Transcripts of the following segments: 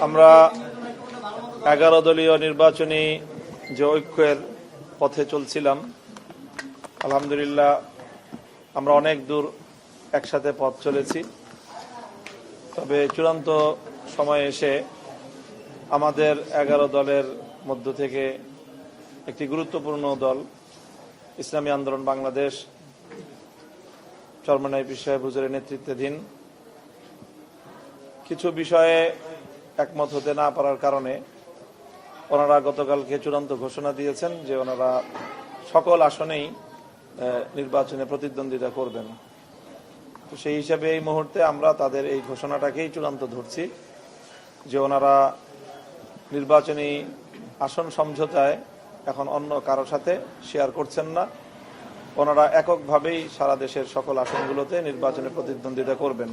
আমরা 11 দলীয় নির্বাচনী যে ঐক্যের পথে চলছিলাম, আলহামদুলিল্লাহ আমরা অনেক দূর একসাথে পথ চলেছি। তবে চূড়ান্ত সময়ে এসে আমাদের 11 দলের মধ্য থেকে একটি গুরুত্বপূর্ণ দল ইসলামী আন্দোলন বাংলাদেশ চরমনাই পীর সাহেব হুজুরের নেতৃত্বাধীন কিছু বিষয়ে একমত হতে না পারার কারণে ওনারা গতকালকে চূড়ান্ত ঘোষণা দিয়েছেন যে ওনারা সকল আসনেই নির্বাচনে প্রতিদ্বন্দ্বিতা করবেন। তো সেই হিসাবে এই মুহূর্তে আমরা তাদের এই ঘোষণাটাকেই চূড়ান্ত ধরছি যে ওনারা নির্বাচনী আসন সমঝোতায় এখন অন্য কারোর সাথে শেয়ার করছেন না। ওনারা এককভাবেই সারা দেশের সকল আসনগুলোতে নির্বাচনে প্রতিদ্বন্দ্বিতা করবেন।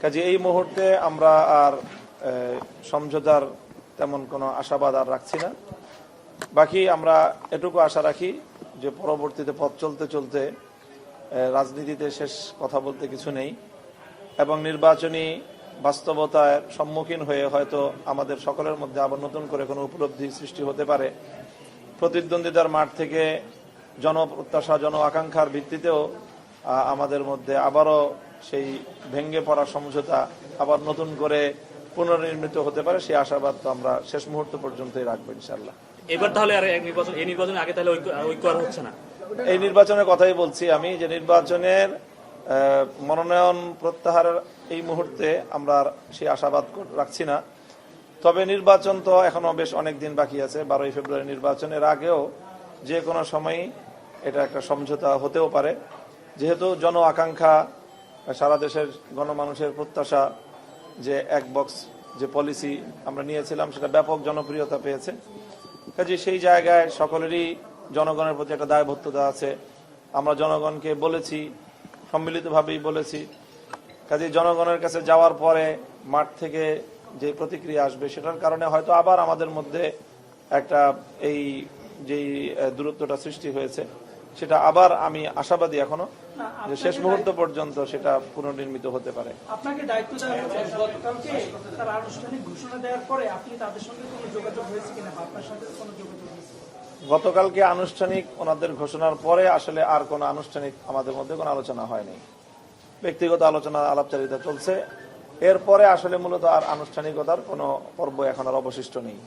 কাজে এই মুহূর্তে আমরা আর সমঝোতার তেমন কোনো আশাবাদ আর রাখছি না। বাকি আমরা এটুকু আশা রাখি যে পরবর্তীতে পথ চলতে চলতে রাজনীতিতে শেষ কথা বলতে কিছু নেই এবং নির্বাচনী বাস্তবতার সম্মুখীন হয়ে হয়তো আমাদের সকলের মধ্যে আবার নতুন করে কোনো উপলব্ধি সৃষ্টি হতে পারে। প্রতিদ্বন্দ্বিতার মাঠ থেকে জনপ্রত্যাশা জন আকাঙ্ক্ষার ভিত্তিতেও আমাদের মধ্যে আবারও সেই ভেঙে পড়া সমঝোতা আবার নতুন করে পুনর্নির্মিত হতে পারে, সেই আশাবাদ তো আমরা শেষ মুহূর্ত পর্যন্তই রাখবো ইনশাআল্লাহ। এবার তাহলে আর এই নির্বাচনের আগে তাহলে ঐক্য আর হচ্ছে না? এই নির্বাচনের কথাই বলছি আমি, যে নির্বাচনের মনোনয়ন প্রত্যাহারের এই মুহূর্তে আমরা সেই আশাবাদ রাখছি না। তবে নির্বাচন তো এখনো বেশ অনেক দিন বাকি আছে। 12ই ফেব্রুয়ারি নির্বাচনের আগেও যে কোনো সময়ই এটা একটা সমঝোতা হতেও পারে, যেহেতু জন আকাঙ্ক্ষা সারা দেশের গণমানুষের প্রত্যাশা যে এক বক্স যে পলিসি আমরা নিয়েছিলাম সেটা ব্যাপক জনপ্রিয়তা পেয়েছে। কাজে সেই জায়গায় সকলেরই জনগণের প্রতি একটা দায়বদ্ধতা আছে। আমরা জনগণকে বলেছি, সম্মিলিতভাবেই বলেছি। কাজে জনগণের কাছে যাওয়ার পরে মাঠ থেকে যে প্রতিক্রিয়া আসবে সেটার কারণে হয়তো আবার আমাদের মধ্যে একটা এই যেই দূরত্বটা সৃষ্টি হয়েছে সেটা আবার আমি আশাবাদী এখনো যে শেষ মুহূর্ত পর্যন্ত সেটা পুনর্নির্মিত হতে পারে। আপনাকে দায়িত্ব দেওয়া হয়েছে গতকালকে তারা আনুষ্ঠানিক ঘোষণা দেওয়ার পরে আপনি তাদের সঙ্গে কোনো যোগাযোগ হয়েছে কিনা, আপনার সাথে কোনো যোগাযোগ হয়েছে? গতকালকে আনুষ্ঠানিক ওনাদের ঘোষণার পরে আসলে আর কোনো আনুষ্ঠানিক আমাদের মধ্যে কোনো আলোচনা হয়নি। ব্যক্তিগত আলোচনা আলাপচারিতা চলছে। এরপরে আসলে মূলত আর আনুষ্ঠানিকতার কোনো পর্ব এখন আর অবশিষ্ট নেই।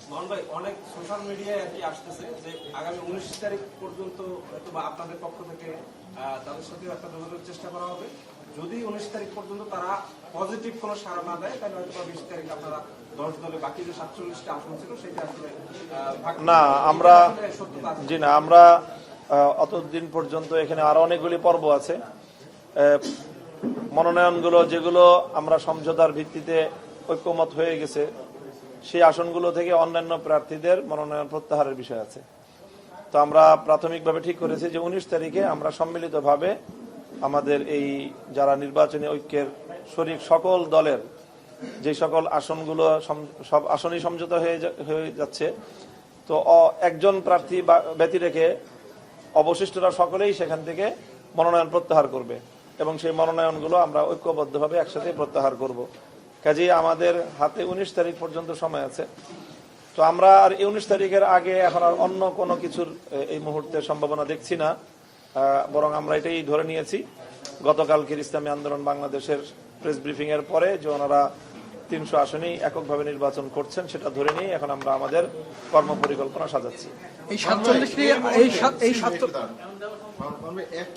অনেক সোশ্যাল মিডিয়ায় আর কি আসতেছে যে আগামী 19 তারিখ পর্যন্ত আপনাদের পক্ষ থেকে তাদের সাথে একটা যোগাযোগের চেষ্টা করা হবে। যদি 19 তারিখ পর্যন্ত তারা পজিটিভ কোনো সাড়া না দেয় তাহলে হয়তো 20 তারিখ আপনারা 10 দলে বাকি যে 47টা আসন ছিল সেটা আসলে না আমরা জি না আমরা অতদিন পর্যন্ত এখানে আরো অনেকগুলি পর্ব আছে। মনোনয়নগুলো যেগুলো আমরা সমঝোতার ভিত্তিতে ঐক্যমত হয়ে গেছে সেই আসনগুলো থেকে অন্যান্য প্রার্থীদের মনোনয়ন প্রত্যাহারের বিষয় আছে। তো আমরা প্রাথমিকভাবে ঠিক করেছি যে 19 তারিখে আমরা সম্মিলিতভাবে আমাদের এই যারা নির্বাচনী ঐক্যের শরিক সকল দলের যে সকল আসনগুলো সব আসনই সমঝোতা হয়ে যাচ্ছে, তো একজন প্রার্থী ব্যতী রেখে অবশিষ্টরা সকলেই সেখান থেকে মনোনয়ন প্রত্যাহার করবে এবং সেই মনোনয়নগুলো আমরা ঐক্যবদ্ধভাবে একসাথে প্রত্যাহার করব। কাজেই আমাদের হাতে 19 তারিখ পর্যন্ত সময় আছে। তো আমরা আর 19 তারিখের আগে এখন আর অন্য কোনো কিছুর এই মুহূর্তে সম্ভাবনা দেখছি না। বরং আমরা এটাই ধরে নিয়েছি গতকালকের ইসলামী আন্দোলন বাংলাদেশের প্রেস ব্রিফিং এর পরে যে ওনারা 300 আসনেই এককভাবে নির্বাচন করছেন সেটা ধরে নিয়ে এখন আমরা আমাদের কর্মপরিকল্পনা সাজাচ্ছি।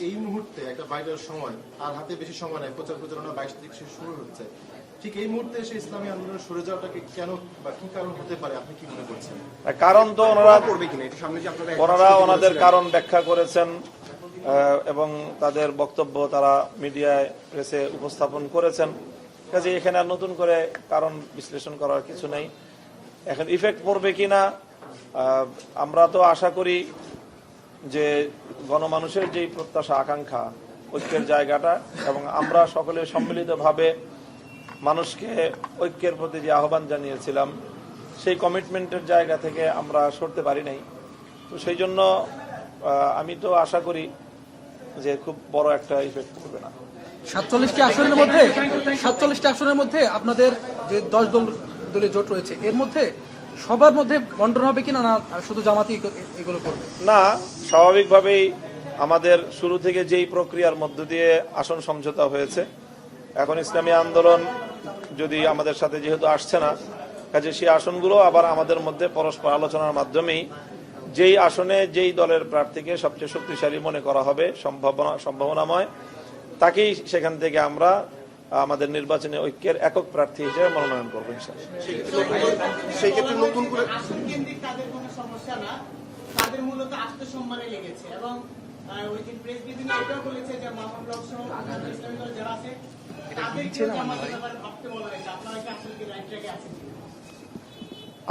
এই মুহূর্তে একটা বাইরের সময় আর হাতে বেশি সময় নেই, প্রচার প্রচারণা 22 তারিখ শুরু হচ্ছে। ঠিক এই মুহূর্তে এসে ইসলামী আন্দোলনের সরে যাওয়াটাকে কেন বা কি কারণ হতে পারে আপনি কি মনে করছেন? কারণ তো ওনারা ওনাদের কারণ ব্যাখ্যা করেছেন এবং তাদের বক্তব্য তারা মিডিয়ায় প্রেসে উপস্থাপন করেছেন। কাজে এখানে আর নতুন করে কারণ বিশ্লেষণ করার কিছু নেই। এখন ইফেক্ট পড়বে কিনা আমরা তো আশা করি যে গণমানুষের যেই প্রত্যাশা আকাঙ্ক্ষা ঐক্যের জায়গাটা এবং আমরা সকলে সম্মিলিতভাবে মানুষকে ঐক্যের প্রতি যে আহ্বান জানিয়েছিলাম সেই কমিটমেন্টের জায়গা থেকে আমরা সরতে পারি নাই। তো সেই জন্য আমি তো আশা করি যে খুব বড় একটা ইফেক্ট পড়বে না। 47টি আসনের মধ্যে আপনাদের যে 10 দলীয় জোট রয়েছে এর মধ্যে সবার মধ্যে বন্টন হবে কিনা, না শুধু জামাতি এগুলো করবে? না, স্বাভাবিকভাবেই আমাদের শুরু থেকে যেই প্রক্রিয়ার মধ্য দিয়ে আসন সমঝোতা হয়েছে, এখন ইসলামী আন্দোলন যদি আমাদের সাথে যেহেতু আসছে না, কাজে সেই আসনগুলো আবার আমাদের মধ্যে পরস্পর আলোচনার মাধ্যমেই যেই আসনে যেই দলের প্রার্থীকে সবচেয়ে শক্তিশালী মনে করা হবে, সম্ভাবনাময়, তাকেই সেখান থেকে আমরা আমাদের নির্বাচনী ঐক্যের একক প্রার্থী হিসেবে মনোনয়ন করবো ইনশাআল্লাহ। সেই ক্ষেত্রে নতুন করে আসন কেন্দ্রিক তাদের কোনো সমস্যা না, তাদের মূলত আত্মসম্মানে লেগেছে এবং ওই দিন প্রেস ব্রিফিং এটাও বলেছে যে মাহমুদ হক সহ আজাদ ইসলামী দল যারা আছে তাদেরকেও জামাতের ব্যাপারে ভাবতে বলা হয়েছে। আপনারা কি আসলে কি রাইট ট্র্যাকে আছেন?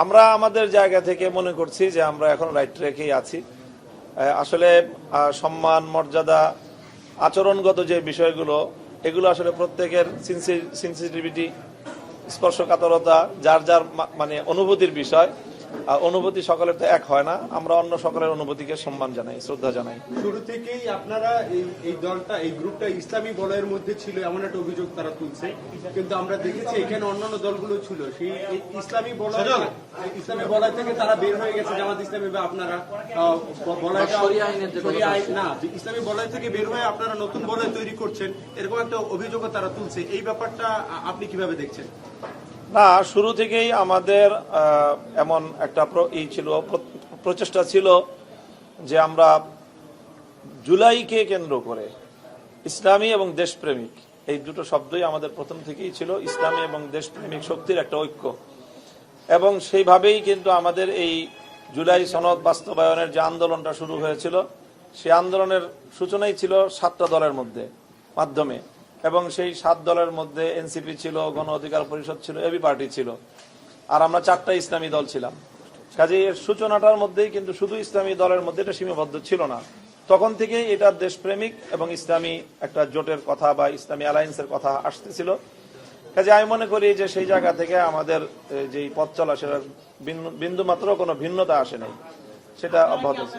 আমরা আমাদের জায়গা থেকে মনে করছি যে আমরা এখন রাইট ট্র্যাকেই আছি। আসলে সম্মান, মর্যাদা, আচরণগত যে বিষয়গুলো, এগুলো আসলে প্রত্যেকের সেনসিটিভিটি, স্পর্শকাতরতা, যার যার মানে অনুভূতির বিষয়। অনুভূতি সকলের তো এক হয় না। আমরা অন্য সকলের অনুভূতিকে সম্মান জানাই, শ্রদ্ধা জানাই। শুরু থেকেই আপনারা এই দলটা, এই গ্রুপটা ইসলামী বলয়ের মধ্যে ছিল এমন একটা অভিযোগ তারা তুলছে, কিন্তু আমরা দেখেছি এখানে অন্যান্য দলগুলো ছিল সেই ইসলামী বলয় থেকে তারা বের হয়ে গেছে। জামাত ইসলামী বা আপনারা ইসলামী বলয় থেকে বের হয়ে আপনারা নতুন বলয় তৈরি করছেন, এরকম একটা অভিযোগও তারা তুলছে। এই ব্যাপারটা আপনি কিভাবে দেখছেন? না, শুরু থেকেই আমাদের এমন একটা প্রচেষ্টা ছিল যে আমরা জুলাইকে কেন্দ্র করে ইসলামী এবং দেশপ্রেমিক, এই দুটো শব্দই আমাদের প্রথম থেকেই ছিল। ইসলামী এবং দেশপ্রেমিক শক্তির একটা ঐক্য, এবং সেইভাবেই কিন্তু আমাদের এই জুলাই সনদ বাস্তবায়নের যে আন্দোলনটা শুরু হয়েছিল, সেই আন্দোলনের সূচনাই ছিল 7টা দলের মাধ্যমে, এবং সেই 7 দলের মধ্যে এনসিপি ছিল, গণ অধিকার পরিষদ ছিল, এবি পার্টি ছিল, আর আমরা 4টা ইসলামী দল ছিলাম। কাজে এর সূচনাটার মধ্যেই কিন্তু শুধু ইসলামী দলের মধ্যে এটা সীমাবদ্ধ ছিল না। তখন থেকেই এটা দেশপ্রেমিক এবং ইসলামী একটা জোটের কথা বা ইসলামী অ্যালায়েন্সের কথা আসতেছিল। কাজে আমি মনে করি যে সেই জায়গা থেকে আমাদের যেই পথ চলা, সেটা বিন্দু মাত্র কোনো ভিন্নতা আসে নাই, সেটা অব্যাহত আছে।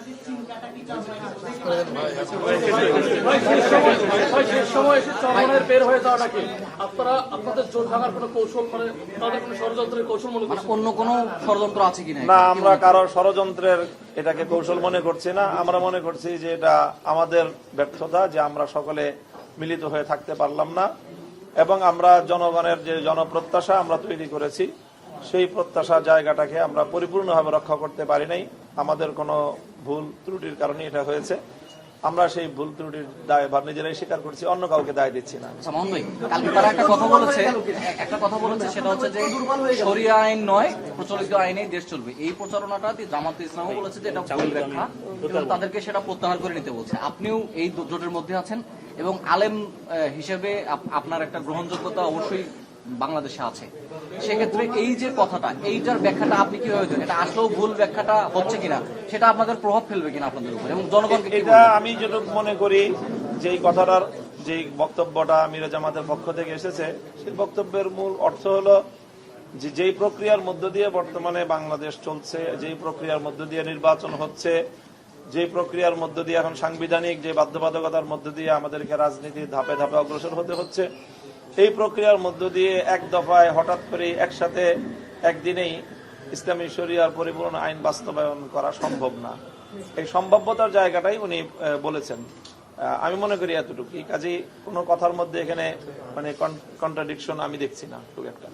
অন্য কোনো ষড়যন্ত্র আছে কিনা? না, আমরা কারো ষড়যন্ত্রের এটাকে কৌশল মনে করছি না। আমরা মনে করছি যে এটা আমাদের ব্যর্থতা, যে আমরা সকলে মিলিত হয়ে থাকতে পারলাম না, এবং আমরা জনগণের যে জনপ্রত্যাশা আমরা তৈরি করেছি, সেই প্রত্যাশা জায়গাটাকে আমরা পরিপূর্ণভাবে রক্ষা করতে পারি নাই। আমাদের কোনো ভুল ত্রুটির কারণে এটা হয়েছে। আমরা সেই ভুল ত্রুটির দায় বা নিজেরাই স্বীকার করছি, অন্য কাউকে দায় দিচ্ছি না। কালকে তারা একটা কথা বলেছে, সেটা হচ্ছে যে শরিয়া আইন নয়, প্রচলিত আইনেই দেশ চলবে। এই প্রচারণাটা জামাতে ইসলামও বলেছে যে এটা ভুল ব্যাখ্যা, এবং তাদেরকে সেটা প্রত্যাহার করে নিতে বলছে। আপনিও এই জোটের মধ্যে আছেন, এবং আলেম হিসেবে আপনার একটা গ্রহণযোগ্যতা অবশ্যই বাংলাদেশে আছে। সেক্ষেত্রে এই যে কথাটা, এইটার ব্যাখ্যাটা আপনি কিভাবে দেন? এটা আসলেও ভুল ব্যাখ্যাটা হচ্ছে কিনা, সেটা আপনাদের প্রভাব ফেলবে কিনা আপনাদের উপর এবং জনগণকে? এটা আমি যেটুকু মনে করি, যে এই কথাটার যে বক্তব্যটা মিরা জামাতের পক্ষ থেকে এসেছে, সেই বক্তব্যের মূল অর্থ হলো যে যেই প্রক্রিয়ার মধ্য দিয়ে বর্তমানে বাংলাদেশ চলছে, যেই প্রক্রিয়ার মধ্য দিয়ে নির্বাচন হচ্ছে, যে প্রক্রিয়ার মধ্য দিয়ে এখন সাংবিধানিক যে বাধ্যবাধকতার মধ্য দিয়ে আমাদেরকে রাজনীতির ধাপে ধাপে অগ্রসর হতে হচ্ছে, এই প্রক্রিয়ার মধ্য দিয়ে এক দফায় হঠাৎ করে একসাথে একদিনেই ইসলামী শরিয়ার পরিপূর্ণ আইন বাস্তবায়ন করা সম্ভব না। এই সম্ভাব্যতার জায়গাটাই উনি বলেছেন। আমি মনে করি এতটুকু। কাজেই কোনো কথার মধ্যে এখানে মানে কন্ট্রাডিকশন আমি দেখছি না খুব একটা।